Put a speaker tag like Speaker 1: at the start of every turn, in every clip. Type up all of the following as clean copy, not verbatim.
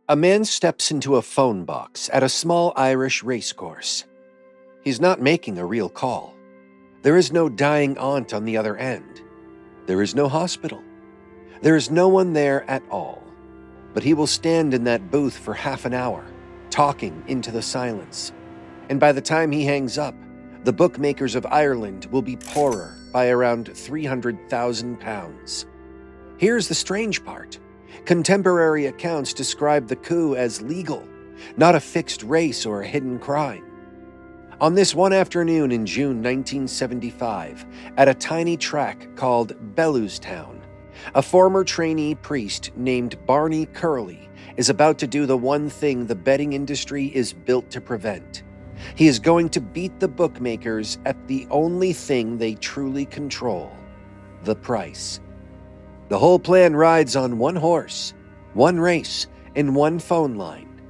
Speaker 1: A man steps into a phone box at a small Irish racecourse. He's not making a real call. There is no dying aunt on the other end. There is no hospital. There is no one there at all. But he will stand in that booth for half an hour, talking into the silence. And by the time he hangs up, the bookmakers of Ireland will be poorer by around £300,000. Here's the strange part. Contemporary accounts describe the coup as legal, not a fixed race or a hidden crime. On this one afternoon in June 1975, at a tiny track called Bellewstown, a former trainee priest named Barney Curley is about to do the one thing the betting industry is built to prevent. He is going to beat the bookmakers at the only thing they truly control: the price. The whole plan rides on one horse, one race, and one phone line.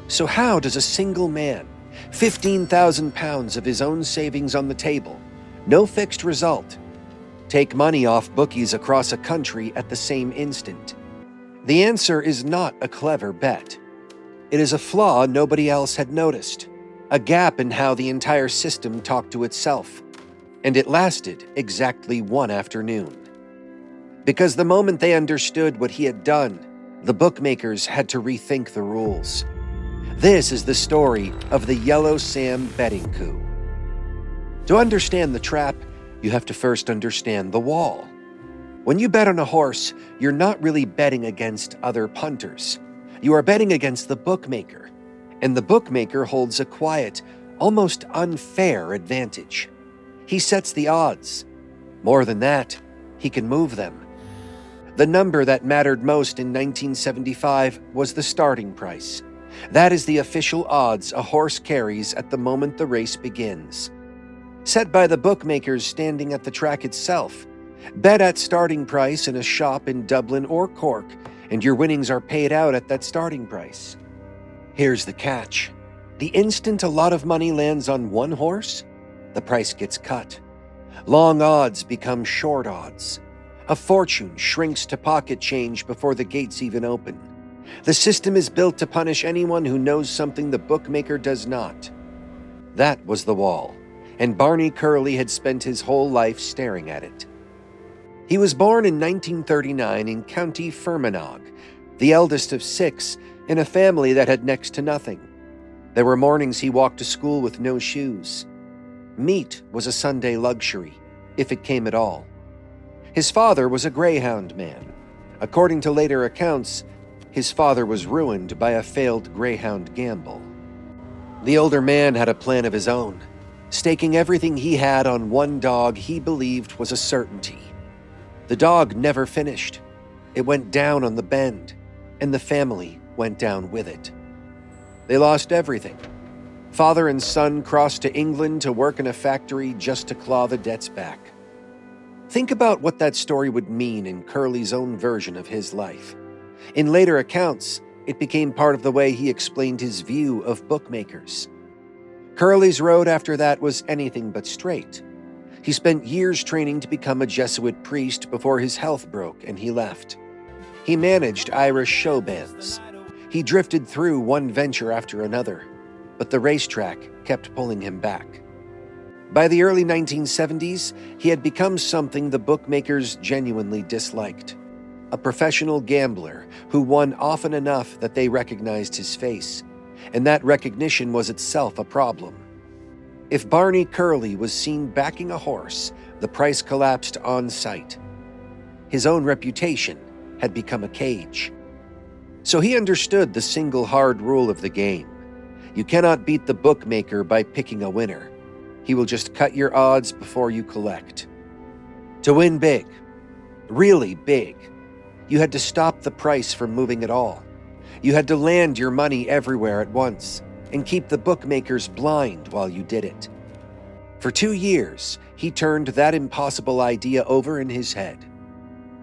Speaker 1: So how does a single man, £15,000 of his own savings on the table, no fixed result, take money off bookies across a country at the same instant? The answer is not a clever bet. It is a flaw nobody else had noticed, a gap in how the entire system talked to itself, and it lasted exactly one afternoon. Because the moment they understood what he had done, the bookmakers had to rethink the rules. This is the story of the Yellow Sam betting coup. To understand the trap, you have to first understand the wall. When you bet on a horse, you're not really betting against other punters. You are betting against the bookmaker, and the bookmaker holds a quiet, almost unfair advantage. He sets the odds. More than that, he can move them. The number that mattered most in 1975 was the starting price. That is the official odds a horse carries at the moment the race begins. Set by the bookmakers standing at the track itself. Bet at starting price in a shop in Dublin or Cork, and your winnings are paid out at that starting price. Here's the catch. The instant a lot of money lands on one horse, the price gets cut. Long odds become short odds. A fortune shrinks to pocket change before the gates even open. The system is built to punish anyone who knows something the bookmaker does not. That was the wall, and Barney Curley had spent his whole life staring at it. He was born in 1939 in County Fermanagh, the eldest of 6 in a family that had next to nothing. There were mornings he walked to school with no shoes. Meat was a Sunday luxury, if it came at all. His father was a greyhound man. According to later accounts, his father was ruined by a failed greyhound gamble. The older man had a plan of his own, staking everything he had on one dog he believed was a certainty. The dog never finished. It went down on the bend, and the family went down with it. They lost everything. Father and son crossed to England to work in a factory just to claw the debts back. Think about what that story would mean in Curley's own version of his life. In later accounts, it became part of the way he explained his view of bookmakers. Curley's road after that was anything but straight. He spent years training to become a Jesuit priest before his health broke and he left. He managed Irish show bands. He drifted through one venture after another, but the racetrack kept pulling him back. By the early 1970s, he had become something the bookmakers genuinely disliked. A professional gambler who won often enough that they recognized his face, and that recognition was itself a problem. If Barney Curley was seen backing a horse, the price collapsed on sight. His own reputation had become a cage. So he understood the single hard rule of the game. You cannot beat the bookmaker by picking a winner. He will just cut your odds before you collect. To win big, really big, you had to stop the price from moving at all. You had to land your money everywhere at once and keep the bookmakers blind while you did it. For 2 years, he turned that impossible idea over in his head.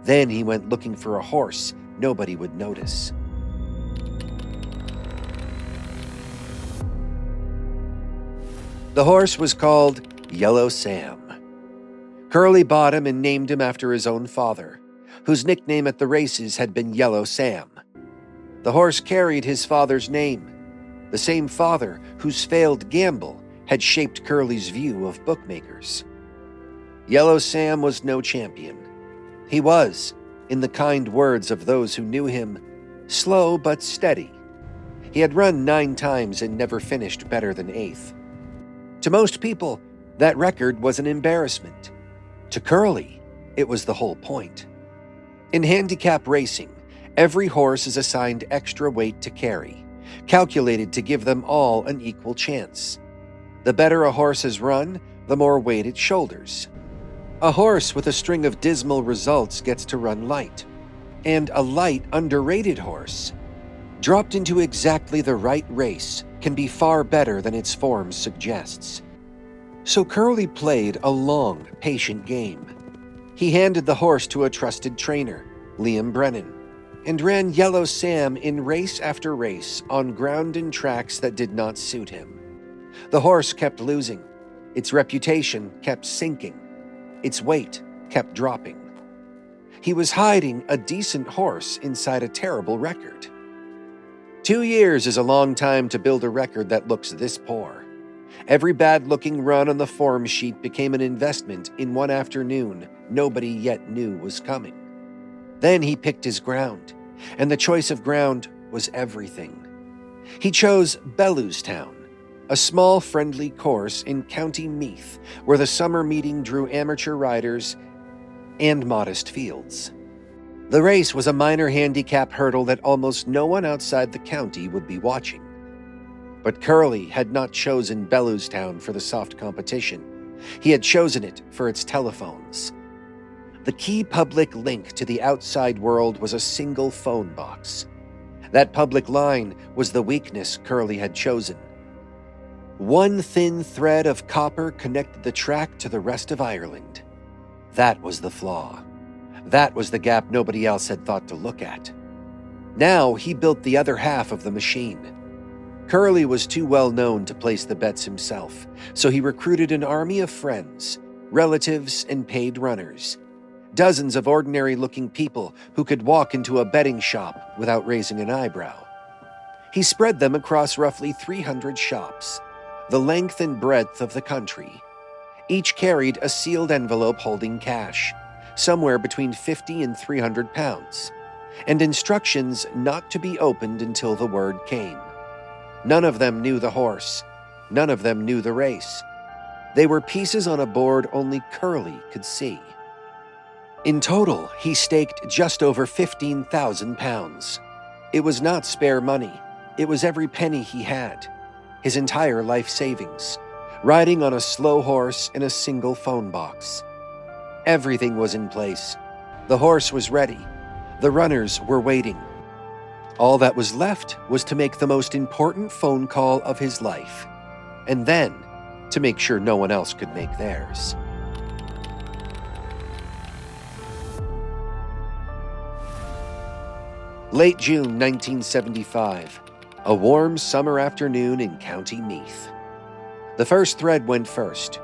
Speaker 1: Then he went looking for a horse nobody would notice. The horse was called Yellow Sam. Curley bought him and named him after his own father, whose nickname at the races had been Yellow Sam. The horse carried his father's name, the same father whose failed gamble had shaped Curley's view of bookmakers. Yellow Sam was no champion. He was, in the kind words of those who knew him, slow but steady. He had run 9 times and never finished better than 8th. To most people, that record was an embarrassment. To Curley, it was the whole point. In handicap racing, every horse is assigned extra weight to carry, calculated to give them all an equal chance. The better a horse has run, the more weight it shoulders. A horse with a string of dismal results gets to run light, and a light, underrated horse, dropped into exactly the right race, can be far better than its form suggests. So Curley played a long, patient game. He handed the horse to a trusted trainer, Liam Brennan, and ran Yellow Sam in race after race on ground and tracks that did not suit him. The horse kept losing. Its reputation kept sinking. Its weight kept dropping. He was hiding a decent horse inside a terrible record. 2 years is a long time to build a record that looks this poor. Every bad-looking run on the form sheet became an investment in one afternoon nobody yet knew was coming. Then he picked his ground, and the choice of ground was everything. He chose Bellewstown, a small friendly course in County Meath where the summer meeting drew amateur riders and modest fields. The race was a minor handicap hurdle that almost no one outside the county would be watching. But Curley had not chosen Bellewstown for the soft competition. He had chosen it for its telephones. The key public link to the outside world was a single phone box. That public line was the weakness Curley had chosen. One thin thread of copper connected the track to the rest of Ireland. That was the flaw. That was the gap nobody else had thought to look at. Now he built the other half of the machine. Curley was too well known to place the bets himself, so he recruited an army of friends, relatives, and paid runners. Dozens of ordinary-looking people who could walk into a betting shop without raising an eyebrow. He spread them across roughly 300 shops, the length and breadth of the country. Each carried a sealed envelope holding cash, somewhere between 50 and 300 pounds, and instructions not to be opened until the word came. None of them knew the horse. None of them knew the race. They were pieces on a board only Curley could see. In total, he staked just over 15,000 pounds. It was not spare money. It was every penny he had, his entire life savings, riding on a slow horse in a single phone box. Everything was in place. The horse was ready. The runners were waiting. All that was left was to make the most important phone call of his life, and then to make sure no one else could make theirs. Late June 1975, a warm summer afternoon in County Meath. The first thread went first.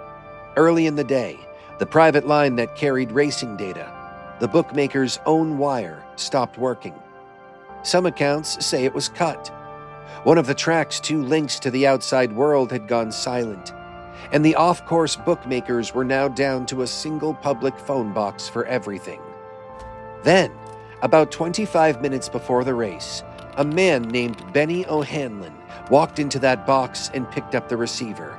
Speaker 1: Early in the day, the private line that carried racing data, the bookmaker's own wire, stopped working. Some accounts say it was cut. One of the track's 2 links to the outside world had gone silent, and the off-course bookmakers were now down to a single public phone box for everything. Then, about 25 minutes before the race, a man named Benny O'Hanlon walked into that box and picked up the receiver.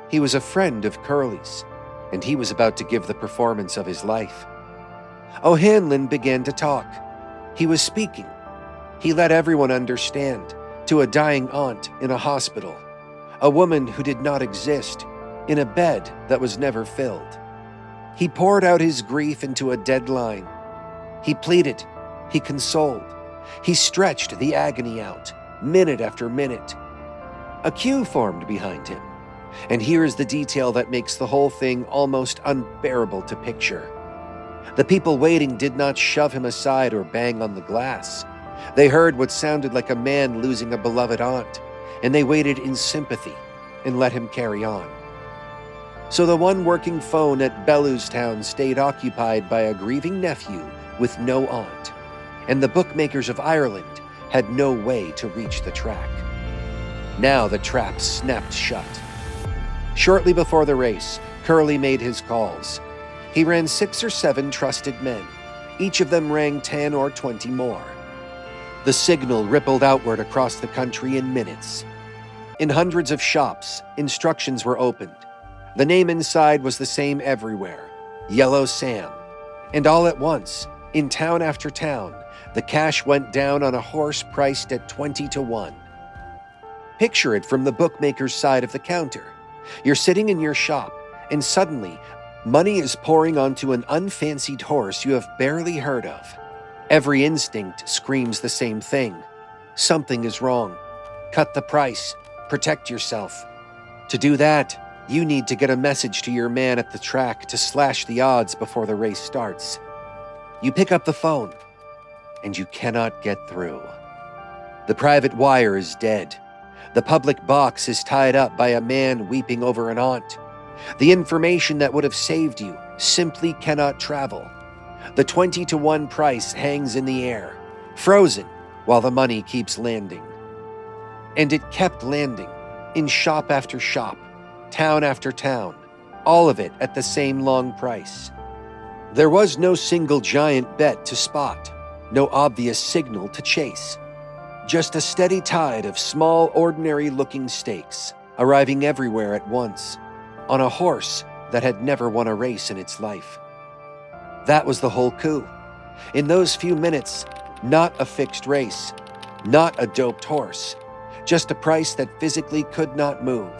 Speaker 1: He was a friend of Curley's, and he was about to give the performance of his life. O'Hanlon began to talk. He was speaking. He let everyone understand, to a dying aunt in a hospital, a woman who did not exist, in a bed that was never filled. He poured out his grief into a dead line. He pleaded, he consoled, he stretched the agony out, minute after minute. A queue formed behind him, and here is the detail that makes the whole thing almost unbearable to picture. The people waiting did not shove him aside or bang on the glass. They heard what sounded like a man losing a beloved aunt, and they waited in sympathy and let him carry on. So the one working phone at Bellewstown stayed occupied by a grieving nephew with no aunt, and the bookmakers of Ireland had no way to reach the track. Now the trap snapped shut. Shortly before the race, Curley made his calls. He ran 6 or 7 trusted men. Each of them rang 10 or 20 more. The signal rippled outward across the country in minutes. In hundreds of shops, instructions were opened. The name inside was the same everywhere: Yellow Sam. And all at once, in town after town, the cash went down on a horse priced at 20 to 1. Picture it from the bookmaker's side of the counter. You're sitting in your shop, and suddenly, money is pouring onto an unfancied horse you have barely heard of. Every instinct screams the same thing. Something is wrong. Cut the price. Protect yourself. To do that, you need to get a message to your man at the track to slash the odds before the race starts. You pick up the phone, and you cannot get through. The private wire is dead. The public box is tied up by a man weeping over an aunt. The information that would have saved you simply cannot travel. The 20 to 1 price hangs in the air, frozen, while the money keeps landing. And it kept landing, in shop after shop, town after town, all of it at the same long price. There was no single giant bet to spot, no obvious signal to chase. Just a steady tide of small, ordinary-looking stakes, arriving everywhere at once, on a horse that had never won a race in its life. That was the whole coup. In those few minutes, not a fixed race, not a doped horse, just a price that physically could not move,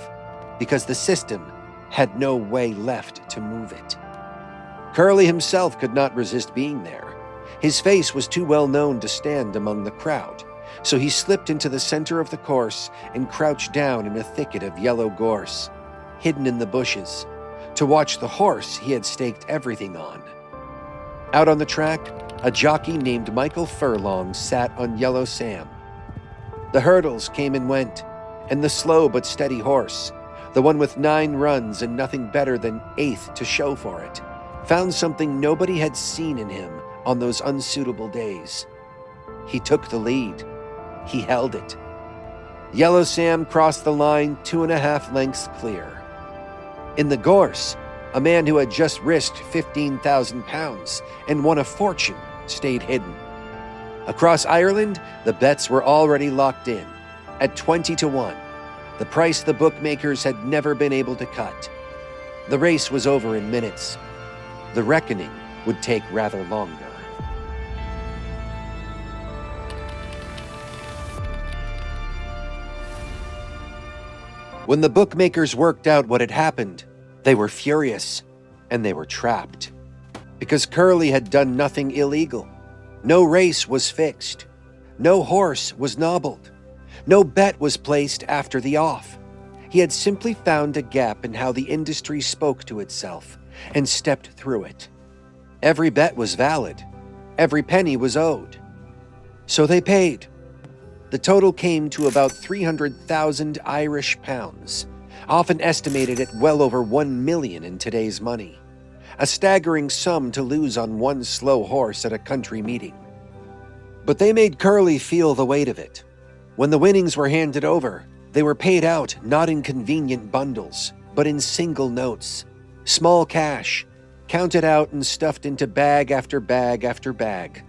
Speaker 1: because the system had no way left to move it. Curley himself could not resist being there. His face was too well known to stand among the crowd, so he slipped into the center of the course and crouched down in a thicket of yellow gorse, hidden in the bushes, to watch the horse he had staked everything on. Out on the track, a jockey named Michael Furlong sat on Yellow Sam. The hurdles came and went, and the slow but steady horse, the one with 9 runs and nothing better than 8th to show for it, found something nobody had seen in him on those unsuitable days. He took the lead. He held it. Yellow Sam crossed the line 2.5 lengths clear. In the gorse, a man who had just risked £15,000 and won a fortune stayed hidden. Across Ireland, the bets were already locked in, at 20 to 1, the price the bookmakers had never been able to cut. The race was over in minutes. The reckoning would take rather longer. When the bookmakers worked out what had happened, they were furious, and they were trapped. Because Curley had done nothing illegal. No race was fixed. No horse was nobbled. No bet was placed after the off. He had simply found a gap in how the industry spoke to itself and stepped through it. Every bet was valid. Every penny was owed. So they paid. The total came to about 300,000 Irish pounds, often estimated at well over 1 million in today's money. A staggering sum to lose on one slow horse at a country meeting. But they made Curley feel the weight of it. When the winnings were handed over, they were paid out not in convenient bundles, but in single notes. Small cash, counted out and stuffed into bag after bag after bag.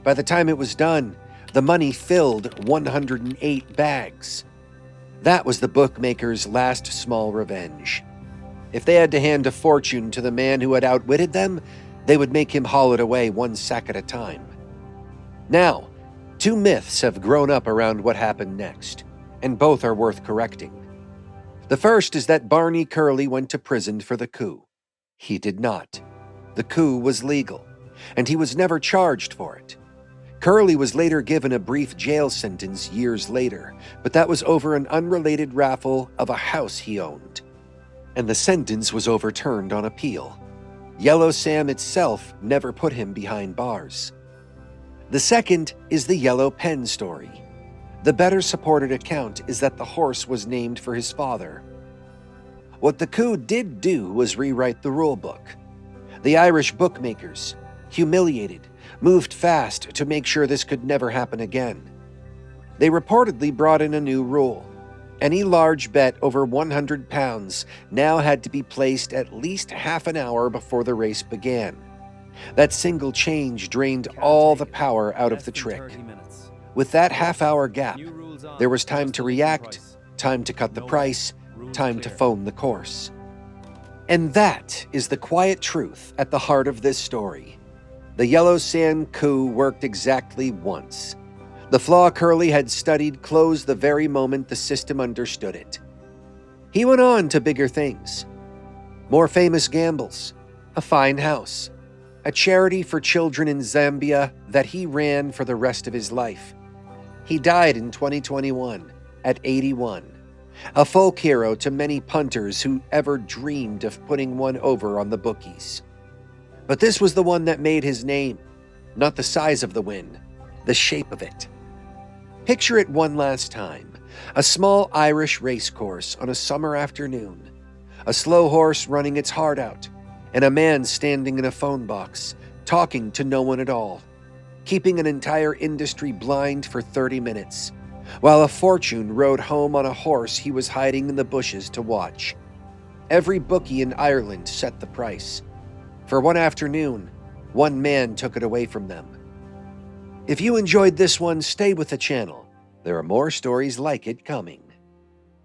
Speaker 1: By the time it was done, the money filled 108 bags. That was the bookmakers' last small revenge. If they had to hand a fortune to the man who had outwitted them, they would make him haul it away 1 sack at a time. Now, 2 myths have grown up around what happened next, and both are worth correcting. The first is that Barney Curley went to prison for the coup. He did not. The coup was legal, and he was never charged for it. Curley was later given a brief jail sentence years later, but that was over an unrelated raffle of a house he owned. And the sentence was overturned on appeal. Yellow Sam itself never put him behind bars. The second is the Yellow Pen story. The better supported account is that the horse was named for his father. What the coup did do was rewrite the rule book. The Irish bookmakers, humiliated, moved fast to make sure this could never happen again. They reportedly brought in a new rule. Any large bet over £100 now had to be placed at least half an hour before the race began. That single change drained all the power out of the trick. With that half-hour gap, there was time to react, time to cut the price, time to phone the course. And that is the quiet truth at the heart of this story. The Yellow Sand Coup worked exactly once. The flaw Curley had studied closed the very moment the system understood it. He went on to bigger things. More famous gambles, a fine house, a charity for children in Zambia that he ran for the rest of his life. He died in 2021 at 81, a folk hero to many punters who ever dreamed of putting one over on the bookies. But this was the one that made his name, not the size of the win, the shape of it. Picture it one last time, a small Irish racecourse on a summer afternoon, a slow horse running its heart out, and a man standing in a phone box, talking to no one at all, keeping an entire industry blind for 30 minutes, while a fortune rode home on a horse he was hiding in the bushes to watch. Every bookie in Ireland set the price. For one afternoon, one man took it away from them. If you enjoyed this one, stay with the channel. There are more stories like it coming.